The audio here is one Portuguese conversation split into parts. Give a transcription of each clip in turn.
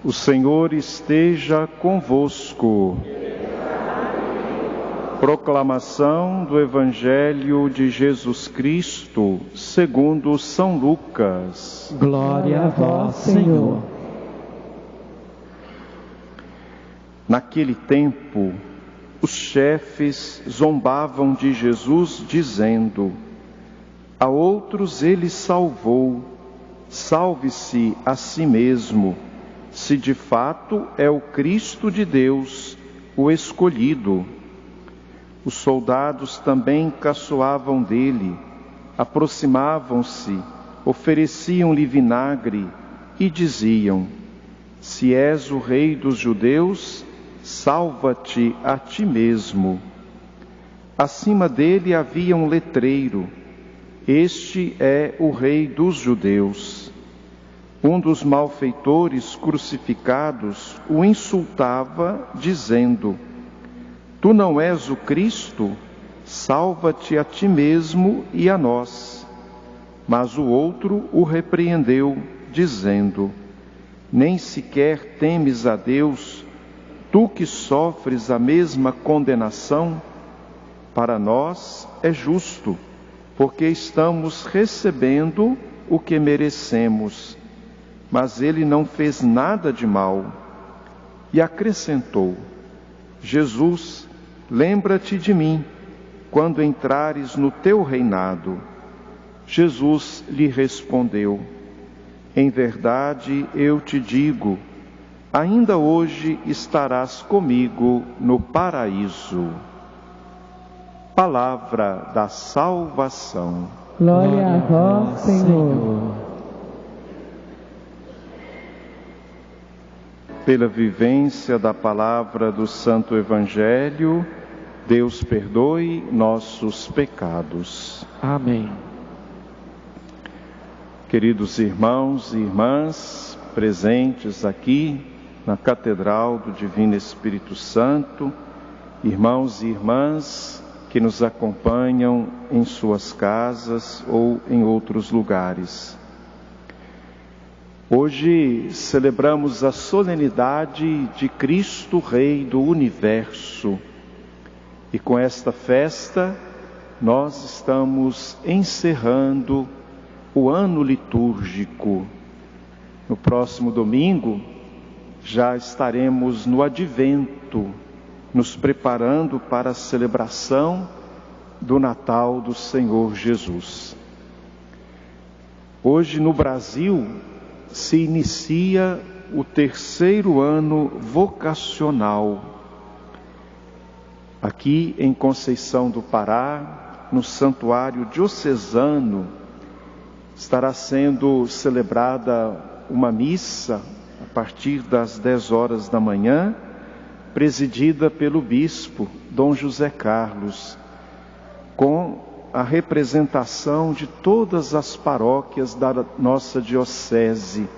O Senhor esteja convosco. Proclamação do Evangelho de Jesus Cristo, segundo São Lucas. Glória a vós, Senhor. Naquele tempo, os chefes zombavam de Jesus, dizendo: a outros ele salvou, salve-se a si mesmo, se de fato é o Cristo de Deus, o escolhido. Os soldados também caçoavam dele, aproximavam-se, ofereciam-lhe vinagre e diziam: se és o rei dos judeus, salva-te a ti mesmo. Acima dele havia um letreiro: este é o rei dos judeus. Um dos malfeitores crucificados o insultava, dizendo: tu não és o Cristo? Salva-te a ti mesmo e a nós. Mas o outro o repreendeu, dizendo: nem sequer temes a Deus, tu que sofres a mesma condenação? Para nós é justo, porque estamos recebendo o que merecemos. Mas ele não fez nada de mal. E acrescentou: Jesus, lembra-te de mim, quando entrares no teu reinado. Jesus lhe respondeu: em verdade eu te digo, ainda hoje estarás comigo no paraíso. Palavra da salvação. Glória a vós, Senhor. Pela vivência da palavra do Santo Evangelho, Deus perdoe nossos pecados. Amém. Queridos irmãos e irmãs presentes aqui na Catedral do Divino Espírito Santo, irmãos e irmãs que nos acompanham em suas casas ou em outros lugares. Hoje celebramos a solenidade de Cristo Rei do Universo. E com esta festa, nós estamos encerrando o ano litúrgico. No próximo domingo, já estaremos no Advento, nos preparando para a celebração do Natal do Senhor Jesus. Hoje, no Brasil, se inicia o terceiro ano vocacional. Aqui em Conceição do Pará, no Santuário Diocesano, estará sendo celebrada uma missa a partir das 10 horas da manhã, presidida pelo bispo Dom José Carlos, com a representação de todas as paróquias da nossa diocese,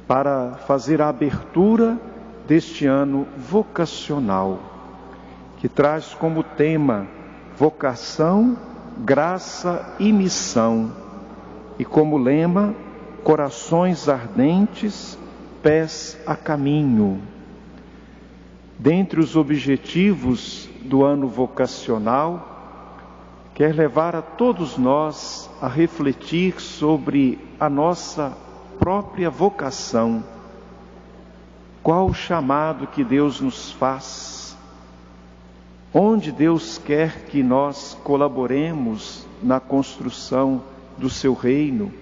para fazer a abertura deste ano vocacional, que traz como tema vocação, graça e missão, e como lema, corações ardentes, pés a caminho. Dentre os objetivos do ano vocacional, quer levar a todos nós a refletir sobre a nossa própria vocação. Qual o chamado que Deus nos faz? Onde Deus quer que nós colaboremos na construção do seu reino?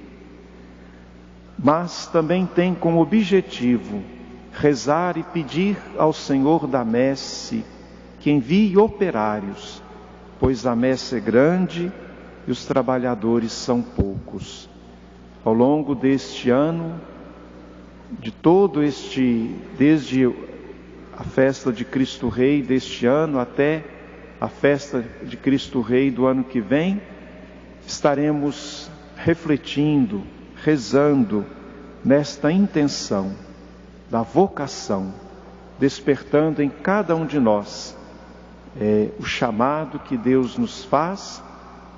Mas também tem como objetivo rezar e pedir ao Senhor da messe que envie operários, pois a messe é grande e os trabalhadores são poucos. Ao longo deste ano, desde a festa de Cristo Rei deste ano até a festa de Cristo Rei do ano que vem, estaremos refletindo, rezando nesta intenção da vocação, despertando em cada um de nós o chamado que Deus nos faz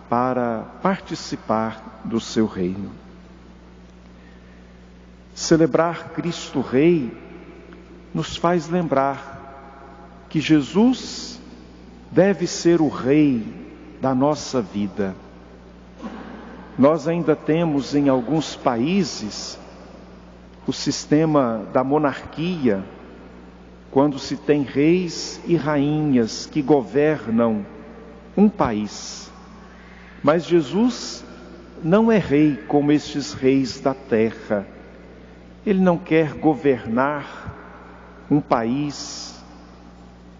para participar do seu reino. Celebrar Cristo Rei nos faz lembrar que Jesus deve ser o Rei da nossa vida. Nós ainda temos em alguns países o sistema da monarquia, quando se tem reis e rainhas que governam um país. Mas Jesus não é rei como estes reis da terra. Ele não quer governar um país,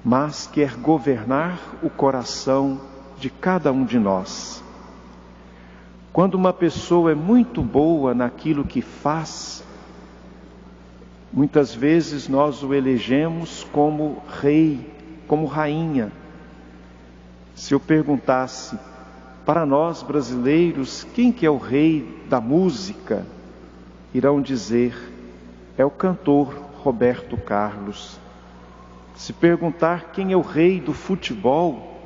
mas quer governar o coração de cada um de nós. Quando uma pessoa é muito boa naquilo que faz, muitas vezes nós o elegemos como rei, como rainha. Se eu perguntasse para nós brasileiros, quem que é o rei da música? Irão dizer, é o cantor Roberto Carlos. Se perguntar quem é o rei do futebol,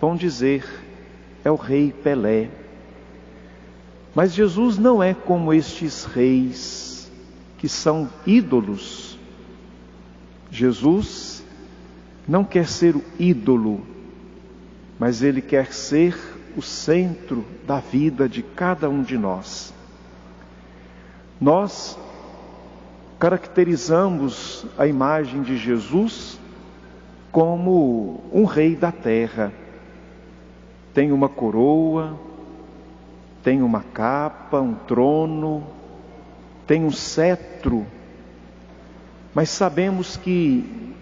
vão dizer, é o rei Pelé. Mas Jesus não é como estes reis que são ídolos. Jesus não quer ser o ídolo, mas Ele quer ser o centro da vida de cada um de nós. Nós caracterizamos a imagem de Jesus como um rei da terra. Tem uma coroa, tem uma capa, um trono, tem um cetro, mas sabemos que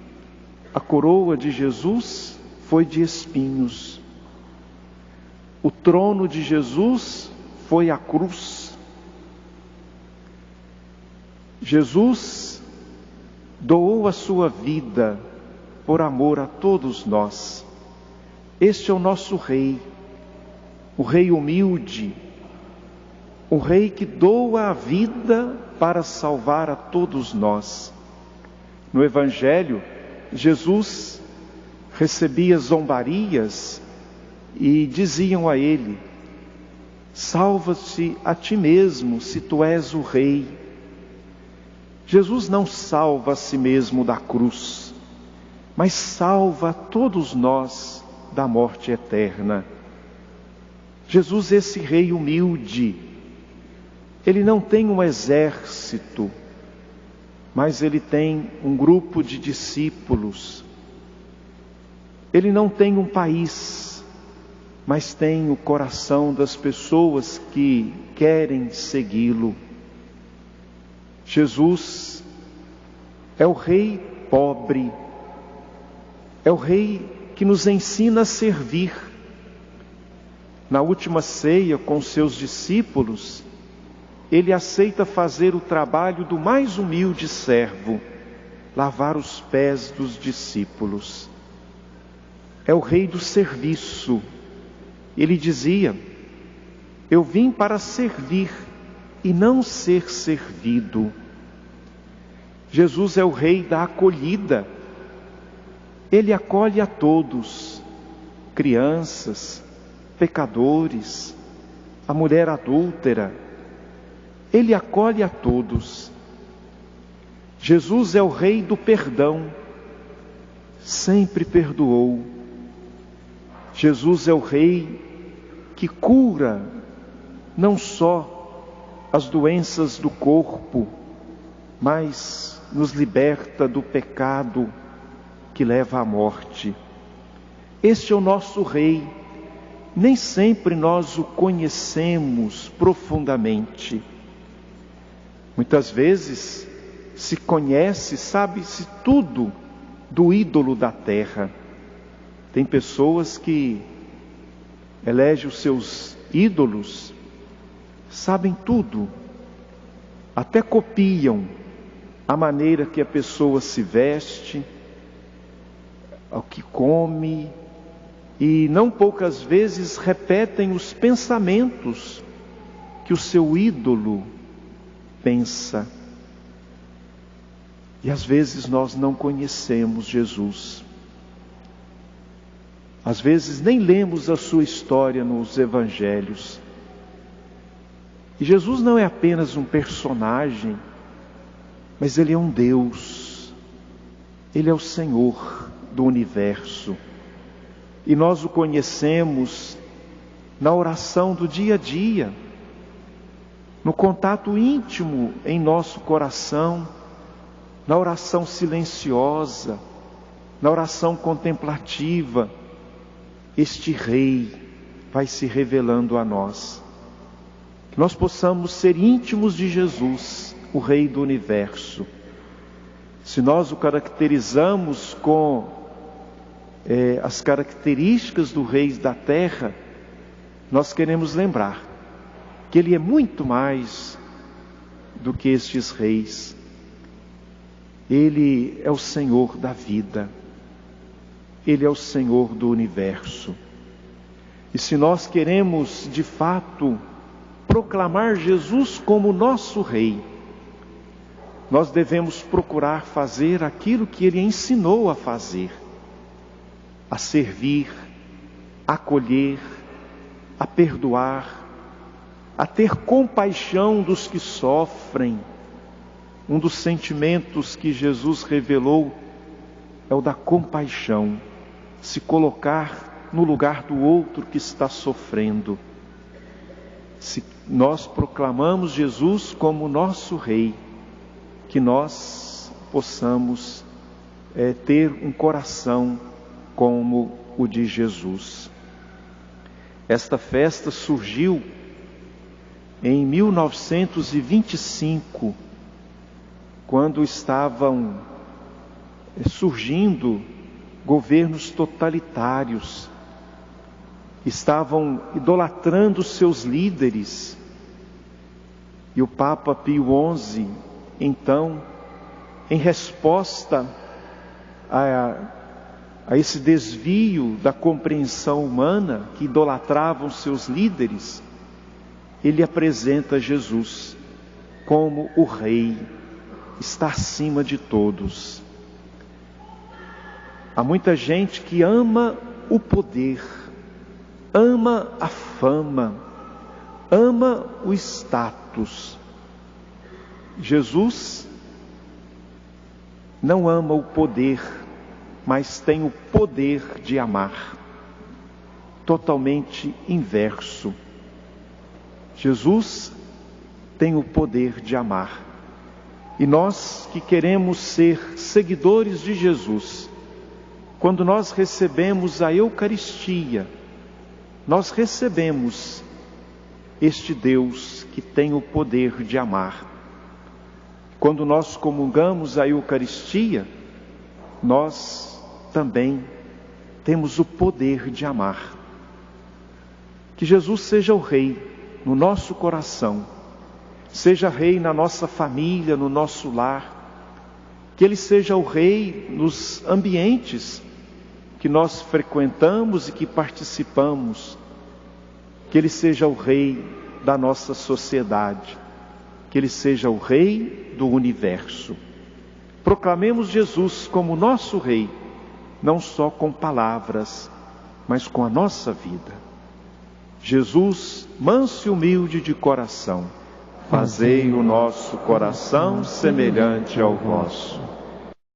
a coroa de Jesus foi de espinhos. O trono de Jesus foi a cruz. Jesus doou a sua vida por amor a todos nós. Este é o nosso Rei, o Rei humilde, o Rei que doa a vida para salvar a todos nós. No Evangelho, Jesus recebia zombarias e diziam a Ele, salva-te a ti mesmo, se tu és o Rei. Jesus não salva a si mesmo da cruz, mas salva a todos nós da morte eterna. Jesus, esse Rei humilde, Ele não tem um exército, mas Ele tem um grupo de discípulos. Ele não tem um país, mas tem o coração das pessoas que querem segui-lo. Jesus é o Rei pobre, é o Rei que nos ensina a servir. Na última ceia com seus discípulos, Ele aceita fazer o trabalho do mais humilde servo, lavar os pés dos discípulos. É o Rei do serviço. Ele dizia, eu vim para servir e não ser servido. Jesus é o Rei da acolhida. Ele acolhe a todos, crianças, pecadores, a mulher adúltera. Ele acolhe a todos. Jesus é o Rei do perdão. Sempre perdoou. Jesus é o Rei que cura não só as doenças do corpo, mas nos liberta do pecado que leva à morte. Este é o nosso Rei. Nem sempre nós o conhecemos profundamente. Muitas vezes se conhece, sabe-se tudo do ídolo da terra. Tem pessoas que elegem os seus ídolos, sabem tudo, até copiam a maneira que a pessoa se veste, o que come, e não poucas vezes repetem os pensamentos que o seu ídolo pensa. E às vezes nós não conhecemos Jesus. Às vezes nem lemos a sua história nos evangelhos. E Jesus não é apenas um personagem, mas Ele é um Deus. Ele é o Senhor do universo. E nós o conhecemos na oração do dia a dia, no contato íntimo em nosso coração, na oração silenciosa, na oração contemplativa. Este Rei vai se revelando a nós. Que nós possamos ser íntimos de Jesus, o Rei do universo. Se nós o caracterizamos com as características do Rei da Terra, nós queremos lembrar que Ele é muito mais do que estes reis. Ele é o Senhor da vida. Ele é o Senhor do universo. E se nós queremos, de fato, proclamar Jesus como nosso Rei, nós devemos procurar fazer aquilo que Ele ensinou a fazer: a servir, a acolher, a perdoar, a ter compaixão dos que sofrem. Um dos sentimentos que Jesus revelou é o da compaixão, se colocar no lugar do outro que está sofrendo. Se nós proclamamos Jesus como nosso Rei, que nós possamos ter um coração como o de Jesus. Esta festa surgiu em 1925, quando estavam surgindo governos totalitários, estavam idolatrando seus líderes. E o Papa Pio XI, então, em resposta a esse desvio da compreensão humana, que idolatravam seus líderes, ele apresenta Jesus como o Rei, está acima de todos. Há muita gente que ama o poder, ama a fama, ama o status. Jesus não ama o poder, mas tem o poder de amar. Totalmente inverso. Jesus tem o poder de amar. E nós que queremos ser seguidores de Jesus, quando nós recebemos a Eucaristia, nós recebemos este Deus que tem o poder de amar. Quando nós comungamos a Eucaristia, nós também temos o poder de amar. Que Jesus seja o Rei no nosso coração, seja Rei na nossa família, no nosso lar, que Ele seja o Rei nos ambientes que nós frequentamos e que participamos, que Ele seja o Rei da nossa sociedade, que Ele seja o Rei do universo. Proclamemos Jesus como nosso Rei, não só com palavras, mas com a nossa vida. Jesus, manso e humilde de coração, fazei o nosso coração semelhante ao vosso.